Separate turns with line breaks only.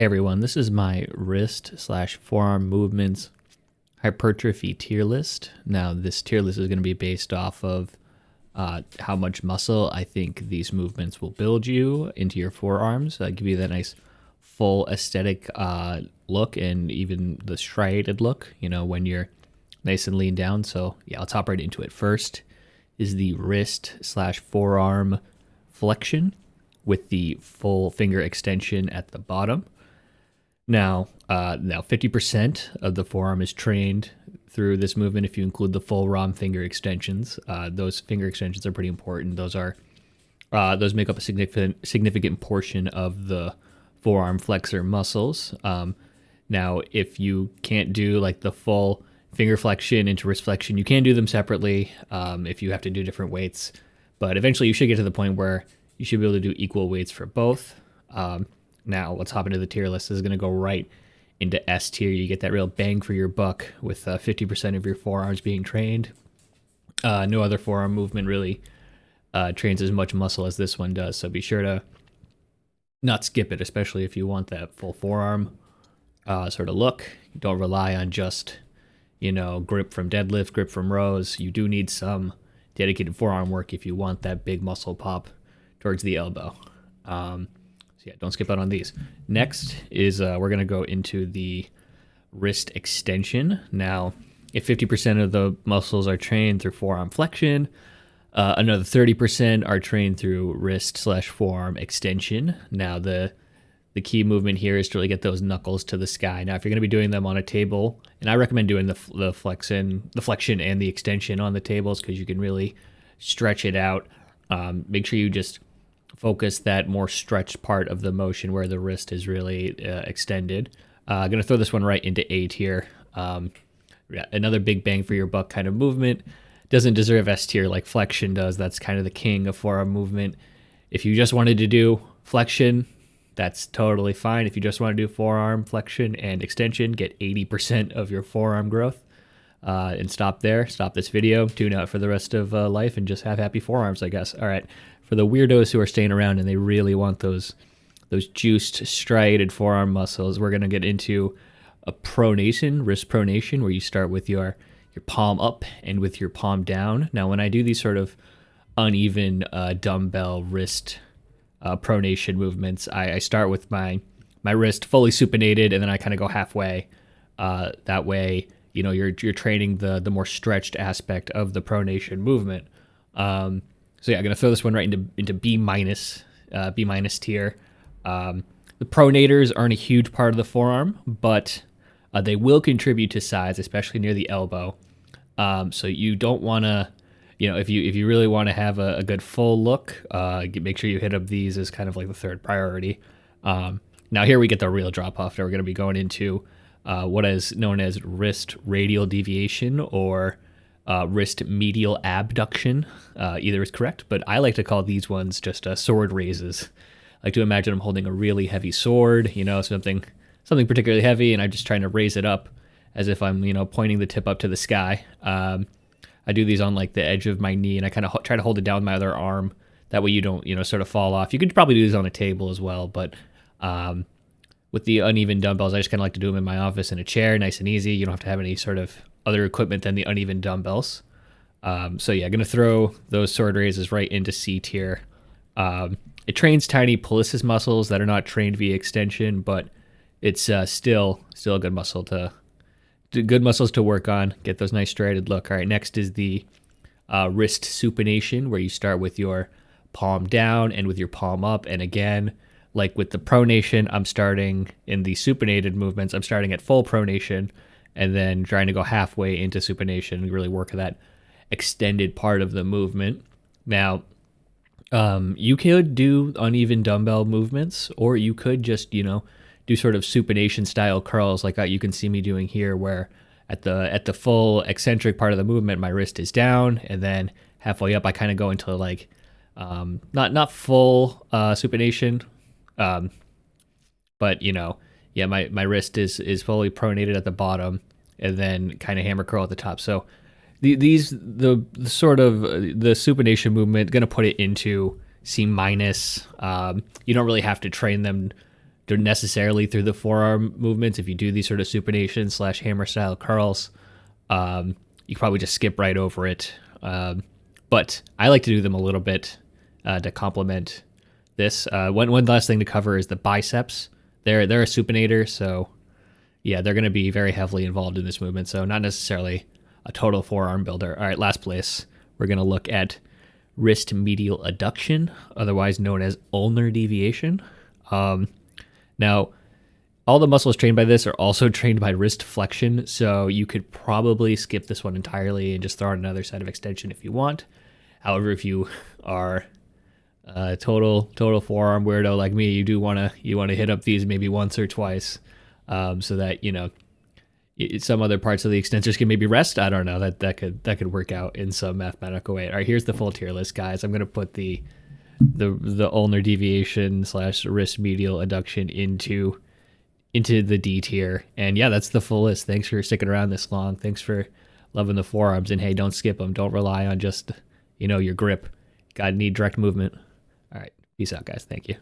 Hey everyone, this is my wrist slash forearm movements hypertrophy tier list. Now, this tier list is going to be based off of how much muscle I think these movements will build you into your forearms. Give you that nice full aesthetic look and even the striated look, you know, when you're nice and lean down. So yeah, let's hop right into it. First is the wrist slash forearm flexion with the full finger extension at the bottom. Now 50% of the forearm is trained through this movement if you include the full ROM finger extensions. Those finger extensions are pretty important. Those make up a significant portion of the forearm flexor muscles. Now, if you can't do like the full finger flexion into wrist flexion, you can do them separately if you have to do different weights. But eventually you should get to the point where you should be able to do equal weights for both. Now, let's hop into the tier list. This is going to go right into S tier. You get that real bang for your buck with 50% of your forearms being trained. No other forearm movement really trains as much muscle as this one does, so be sure to not skip it, especially if you want that full forearm sort of look. Don't rely on just, you know, grip from deadlift, grip from rows. You do need some dedicated forearm work if you want that big muscle pop towards the elbow. So yeah, don't skip out on these. Next is we're going to go into the wrist extension. Now, if 50% of the muscles are trained through forearm flexion, another 30% are trained through wrist slash forearm extension. Now, the key movement here is to really get those knuckles to the sky. Now, if you're going to be doing them on a table, and I recommend doing the flexion and the extension on the tables because you can really stretch it out. Make sure you just focus that more stretched part of the motion where the wrist is really extended. I'm going to throw this one right into A tier. Yeah, another big bang for your buck kind of movement. Doesn't deserve S tier like flexion does. That's kind of the king of forearm movement. If you just wanted to do flexion, that's totally fine. If you just want to do forearm flexion and extension, get 80% of your forearm growth. And stop there. Stop this video. Tune out for the rest of life and just have happy forearms, I guess. All right. For the weirdos who are staying around and they really want those juiced, striated forearm muscles, we're going to get into a pronation, wrist pronation, where you start with your palm up and with your palm down. Now, when I do these sort of uneven dumbbell wrist pronation movements, I start with my wrist fully supinated, and then I kind of go halfway. That way, you know, you're training the more stretched aspect of the pronation movement. So yeah, I'm gonna throw this one right into B minus tier. The pronators aren't a huge part of the forearm, but they will contribute to size, especially near the elbow. So you don't want to, you know, if you really want to have a good full look, make sure you hit up these as kind of like the third priority. Now here we get the real drop off. Now we're going to be going into what is known as wrist radial deviation or wrist medial abduction. Either is correct, but I like to call these ones just sword raises. I like to imagine I'm holding a really heavy sword, you know, something particularly heavy, and I'm just trying to raise it up as if I'm, you know, pointing the tip up to the sky. I do these on like the edge of my knee, and I kind of try to hold it down with my other arm. That way you don't, you know, sort of fall off. You could probably do these on a table as well, but with the uneven dumbbells, I just kind of like to do them in my office in a chair, nice and easy. You don't have to have any sort of other equipment than the uneven dumbbells. So yeah, I'm going to throw those sword raises right into C tier. It trains tiny pollicis muscles that are not trained via extension, but it's still a good muscles to work on. Get those nice striated look. All right, next is the wrist supination, where you start with your palm down and with your palm up. And again, like with the pronation, I'm starting in the supinated movements. I'm starting at full pronation and then trying to go halfway into supination and really work that extended part of the movement. Now, you could do uneven dumbbell movements, or you could just, you know, do sort of supination style curls like you can see me doing here, where at the full eccentric part of the movement, my wrist is down, and then halfway up, I kind of go into like not full supination, but you know, yeah, my wrist is fully pronated at the bottom, and then kind of hammer curl at the top. So the sort of the supination movement, going to put it into C minus. You don't really have to train them necessarily through the forearm movements. If you do these sort of supination / hammer style curls, you probably just skip right over it. But I like to do them a little bit to complement this. One last thing to cover is the biceps. They're a supinator, so yeah, they're going to be very heavily involved in this movement. So not necessarily a total forearm builder. All right, last place, we're going to look at wrist medial adduction, otherwise known as ulnar deviation. Now, all the muscles trained by this are also trained by wrist flexion, so you could probably skip this one entirely and just throw on another set of extension if you want. However, if you are a total forearm weirdo like me, you want to hit up these maybe once or twice, so that some other parts of the extensors can maybe rest. I don't know, that could work out in some mathematical way. All right, here's the full tier list, guys. I'm gonna put the ulnar deviation / wrist medial adduction into the D tier. And yeah, that's the full list. Thanks for sticking around this long. Thanks for loving the forearms. And hey, don't skip them. Don't rely on just, your grip. Gotta need direct movement. All right. Peace out, guys. Thank you.